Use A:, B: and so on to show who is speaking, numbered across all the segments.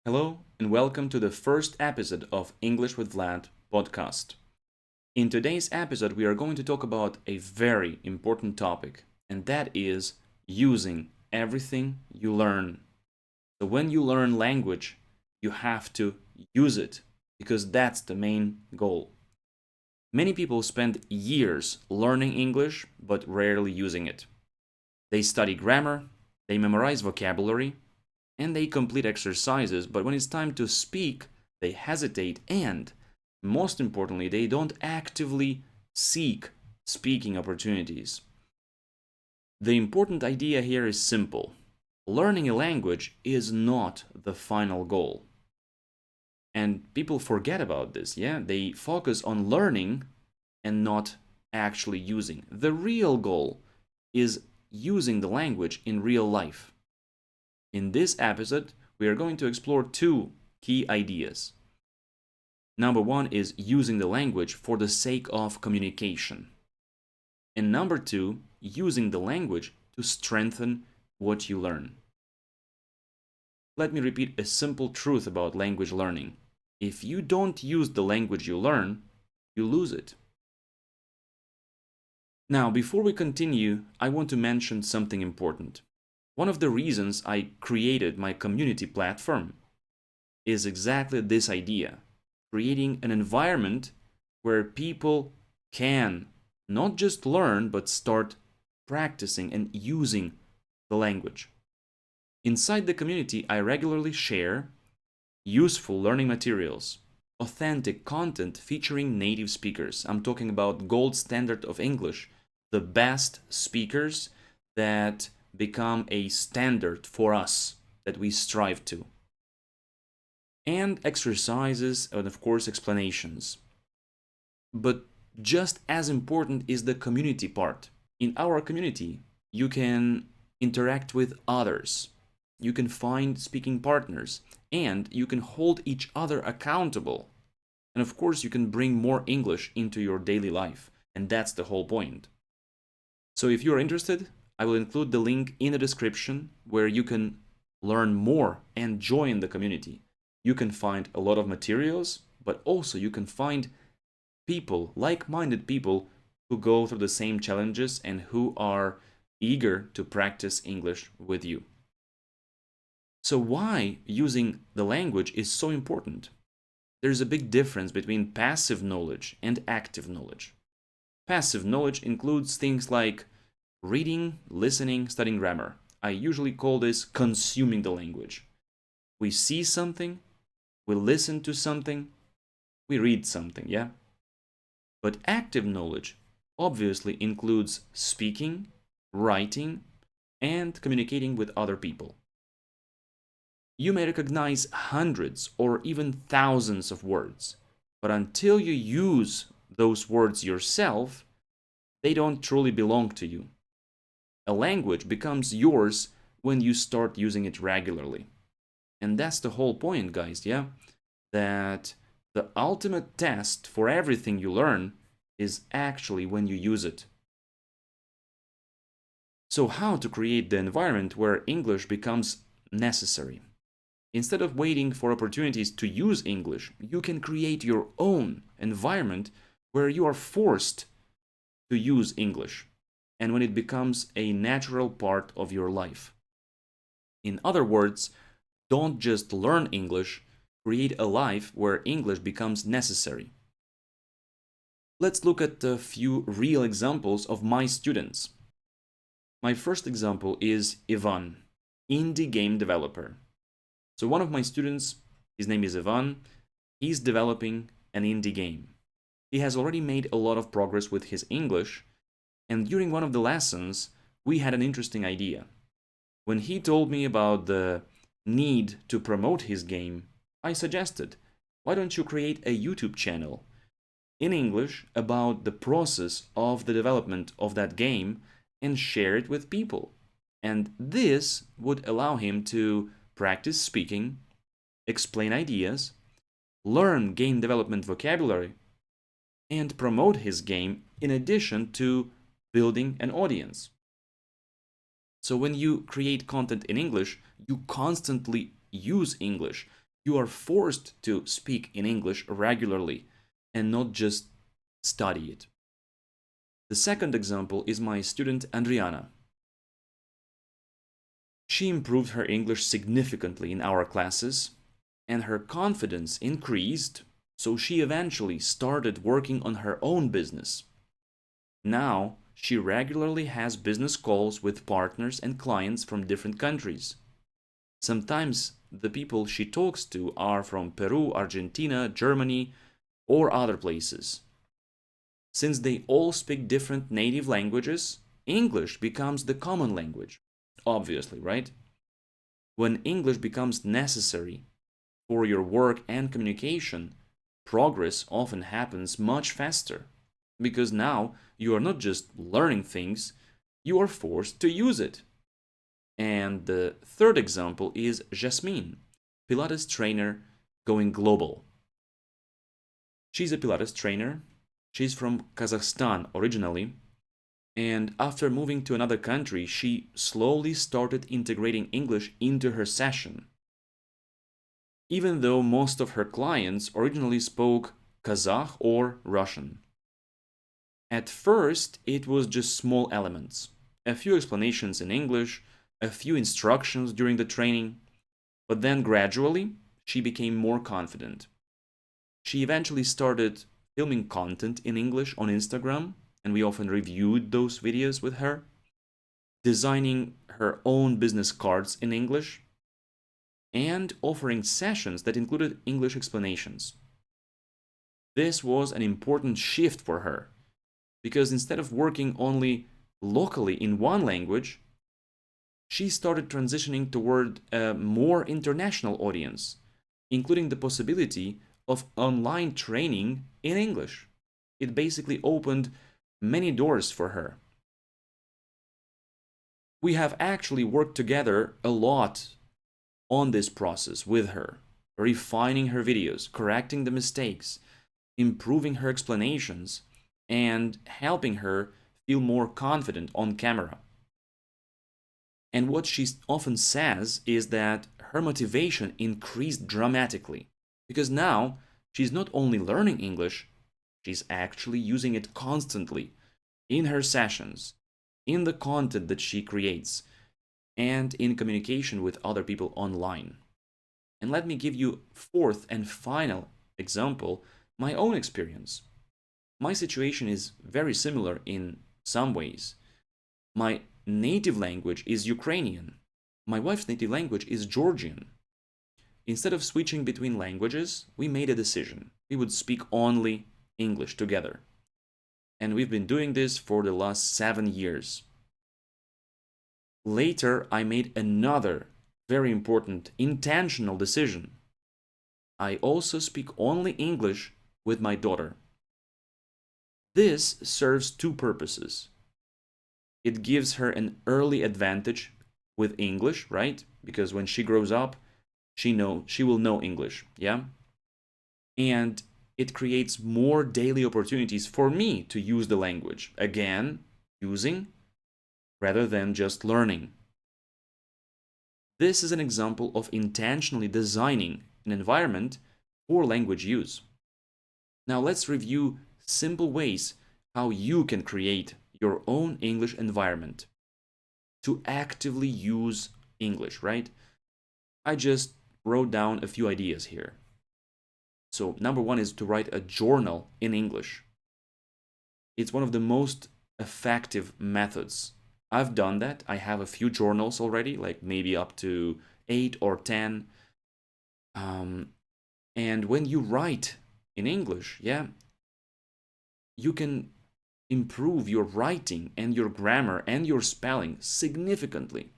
A: Hello and welcome to the first episode of English with Vlad podcast. In today's episode, we are going to talk about a very important topic, and that is using everything you learn. So, when you learn language, you have to use it because that's the main goal. Many people spend years learning English but rarely using it. They study grammar, they memorize vocabulary, and they complete exercises, but when it's time to speak, they hesitate and, most importantly, they don't actively seek speaking opportunities. The important idea here is simple. Learning a language is not the final goal. And people forget about this, yeah? They focus on learning and not actually using. The real goal is using the language in real life. In this episode, we are going to explore two key ideas. Number one is using the language for the sake of communication. And number two, using the language to strengthen what you learn. Let me repeat a simple truth about language learning. If you don't use the language you learn, you lose it. Now, before we continue, I want to mention something important. One of the reasons I created my community platform is exactly this idea, creating an environment where people can not just learn, but start practicing and using the language. Inside the community, I regularly share useful learning materials, authentic content featuring native speakers. I'm talking about gold standard of English, the best speakers that become a standard for us that we strive to. And exercises and, of course, explanations. But just as important is the community part. In our community, you can interact with others, you can find speaking partners, and you can hold each other accountable. And of course, you can bring more English into your daily life. And that's the whole point. So if you're interested, I will include the link in the description where you can learn more and join the community. You can find a lot of materials, but also you can find people, like-minded people, who go through the same challenges and who are eager to practice English with you. So why using the language is so important? There's a big difference between passive knowledge and active knowledge. Passive knowledge includes things like reading, listening, studying grammar. I usually call this consuming the language. We see something, we listen to something, we read something, yeah? But active knowledge obviously includes speaking, writing, and communicating with other people. You may recognize hundreds or even thousands of words, but until you use those words yourself, they don't truly belong to you. A language becomes yours when you start using it regularly. And that's the whole point, guys, yeah? That the ultimate test for everything you learn is actually when you use it. So, how to create the environment where English becomes necessary? Instead of waiting for opportunities to use English, you can create your own environment where you are forced to use English and when it becomes a natural part of your life. In other words, don't just learn English, create a life where English becomes necessary. Let's look at a few real examples of my students. My first example is Ivan, indie game developer. So one of my students, his name is Ivan, he's developing an indie game. He has already made a lot of progress with his English, and during one of the lessons, we had an interesting idea. When he told me about the need to promote his game, I suggested, why don't you create a YouTube channel in English about the process of the development of that game and share it with people? And this would allow him to practice speaking, explain ideas, learn game development vocabulary, and promote his game in addition to building an audience. So when you create content in English, you constantly use English. You are forced to speak in English regularly and not just study it. The second example is my student Adriana. She improved her English significantly in our classes, and her confidence increased, so she eventually started working on her own business. Now, she regularly has business calls with partners and clients from different countries. Sometimes the people she talks to are from Peru, Argentina, Germany, or other places. Since they all speak different native languages, English becomes the common language, obviously, right? When English becomes necessary for your work and communication, progress often happens much faster because now you are not just learning things, you are forced to use it. And the third example is Jasmine, Pilates trainer going global. She's a Pilates trainer. She's from Kazakhstan originally. And after moving to another country, she slowly started integrating English into her session. Even though most of her clients originally spoke Kazakh or Russian. At first, it was just small elements, a few explanations in English, a few instructions during the training, but then gradually she became more confident. She eventually started filming content in English on Instagram, and we often reviewed those videos with her, designing her own business cards in English, and offering sessions that included English explanations. This was an important shift for her, because instead of working only locally in one language, she started transitioning toward a more international audience, including the possibility of online training in English. It basically opened many doors for her. We have actually worked together a lot on this process with her, refining her videos, correcting the mistakes, improving her explanations, and helping her feel more confident on camera. And what she often says is that her motivation increased dramatically because now she's not only learning English, she's actually using it constantly in her sessions, in the content that she creates, and in communication with other people online. And let me give you fourth and final example, my own experience. My situation is very similar in some ways. My native language is Ukrainian. My wife's native language is Georgian. Instead of switching between languages, we made a decision. We would speak only English together. And we've been doing this for the last 7 years. Later, I made another very important intentional decision. I also speak only English with my daughter. This serves two purposes. It gives her an early advantage with English, right? Because when she grows up, she will know English, yeah? And it creates more daily opportunities for me to use the language. Again, using rather than just learning. This is an example of intentionally designing an environment for language use. Now let's review simple ways how you can create your own English environment to actively use English, right? I just wrote down a few ideas here. So number one is to write a journal in English. It's one of the most effective methods. I've done that. I have a few journals already, like maybe up to 8 or 10. And when you write in English, yeah, you can improve your writing and your grammar and your spelling significantly.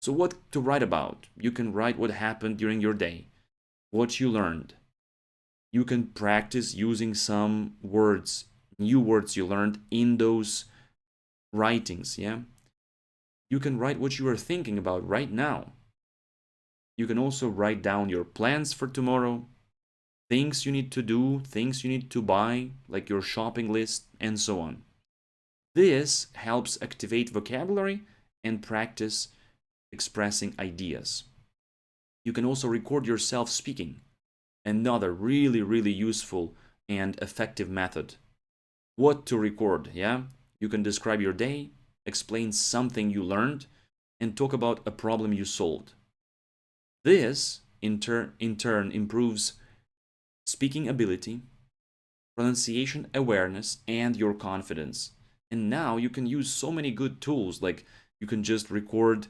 A: So what to write about? You can write what happened during your day, what you learned. You can practice using some words, new words you learned in those writings, yeah? You can write what you are thinking about right now. You can also write down your plans for tomorrow, things you need to do, things you need to buy, like your shopping list, and so on. This helps activate vocabulary and practice expressing ideas. You can also record yourself speaking. Another really, really useful and effective method. What to record, yeah? You can describe your day, explain something you learned, and talk about a problem you solved. This, in turn, improves speaking ability, pronunciation awareness, and your confidence. And now you can use so many good tools, like you can just record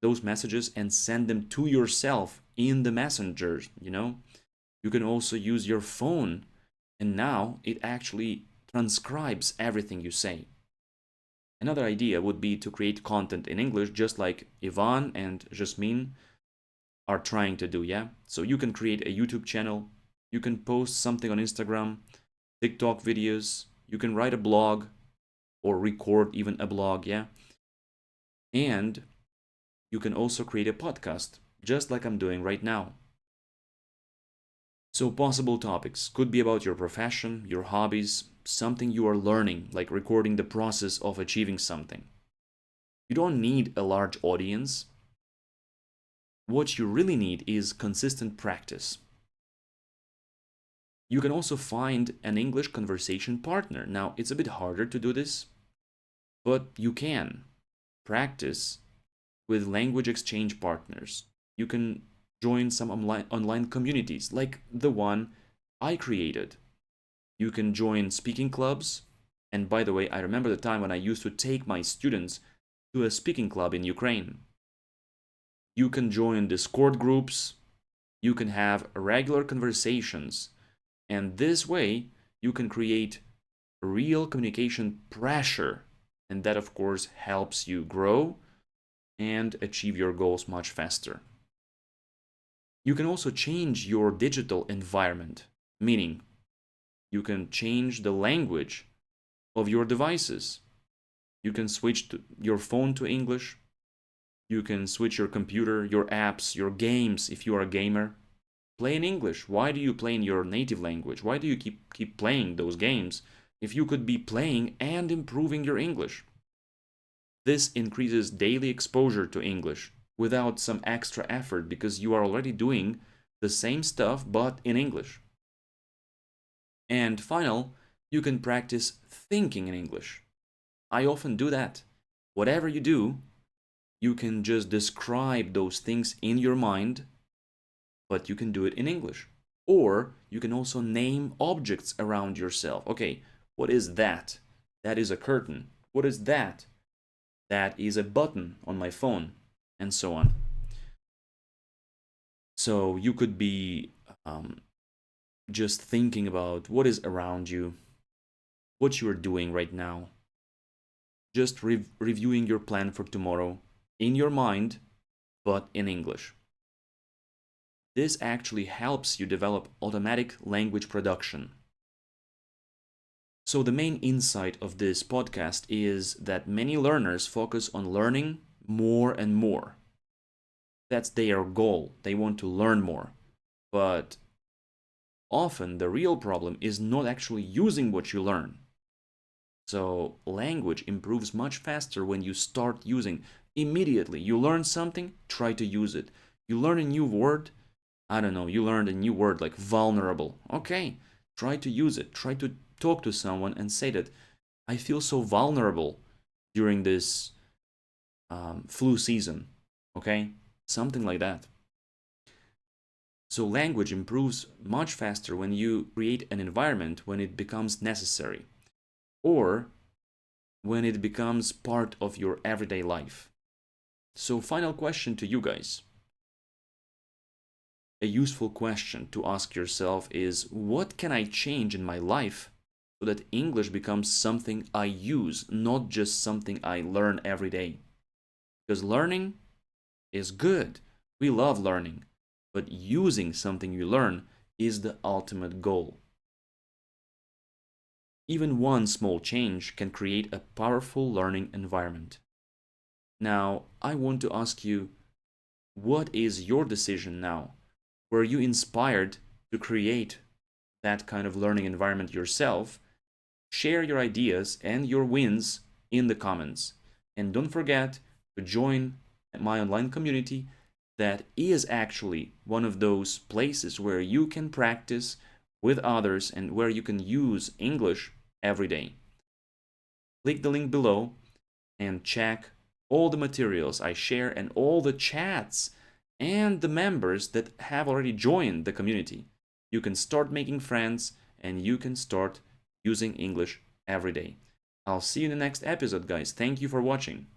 A: those messages and send them to yourself in the messenger. You can also use your phone, and now it actually transcribes everything you say. Another idea would be to create content in English, just like Ivan and Jasmine are trying to do, yeah? So you can create a YouTube channel, you can post something on Instagram, TikTok videos, you can write a blog or record even a blog, yeah? And you can also create a podcast, just like I'm doing right now. So possible topics could be about your profession, your hobbies, something you are learning, like recording the process of achieving something. You don't need a large audience. What you really need is consistent practice. You can also find an English conversation partner. Now, it's a bit harder to do this, but you can practice with language exchange partners. You can join some online communities like the one I created. You can join speaking clubs. And by the way, I remember the time when I used to take my students to a speaking club in Ukraine. You can join Discord groups. You can have regular conversations. And this way, you can create real communication pressure. And that, of course, helps you grow and achieve your goals much faster. You can also change your digital environment, meaning you can change the language of your devices. You can switch your phone to English. You can switch your computer, your apps, your games if you are a gamer. Play in English. Why do you play in your native language? Why do you keep playing those games if you could be playing and improving your English? This increases daily exposure to English without some extra effort because you are already doing the same stuff but in English. And final, you can practice thinking in English. I often do that. Whatever you do, you can just describe those things in your mind, but you can do it in English. Or you can also name objects around yourself. Okay, what is that? That is a curtain. What is that? That is a button on my phone, and so on. So you could be just thinking about what is around you, what you are doing right now, just reviewing your plan for tomorrow in your mind, but in English. This actually helps you develop automatic language production. So the main insight of this podcast is that many learners focus on learning more and more. That's their goal. They want to learn more. But often the real problem is not actually using what you learn. So language improves much faster when you start using immediately. You learn something, try to use it. You learn a new word, I don't know, you learned a new word like vulnerable. Okay, try to use it. Try to talk to someone and say that I feel so vulnerable during this flu season. Okay, something like that. So language improves much faster when you create an environment when it becomes necessary or when it becomes part of your everyday life. So final question to you guys. A useful question to ask yourself is, what can I change in my life so that English becomes something I use, not just something I learn every day? Because learning is good. We love learning. But using something you learn is the ultimate goal. Even one small change can create a powerful learning environment. Now, I want to ask you, what is your decision now? Were you inspired to create that kind of learning environment yourself? Share your ideas and your wins in the comments. And don't forget to join my online community that is actually one of those places where you can practice with others and where you can use English every day. Click the link below and check all the materials I share and all the chats and the members that have already joined the community. You can start making friends and you can start using English every day. I'll see you in the next episode, guys. Thank you for watching.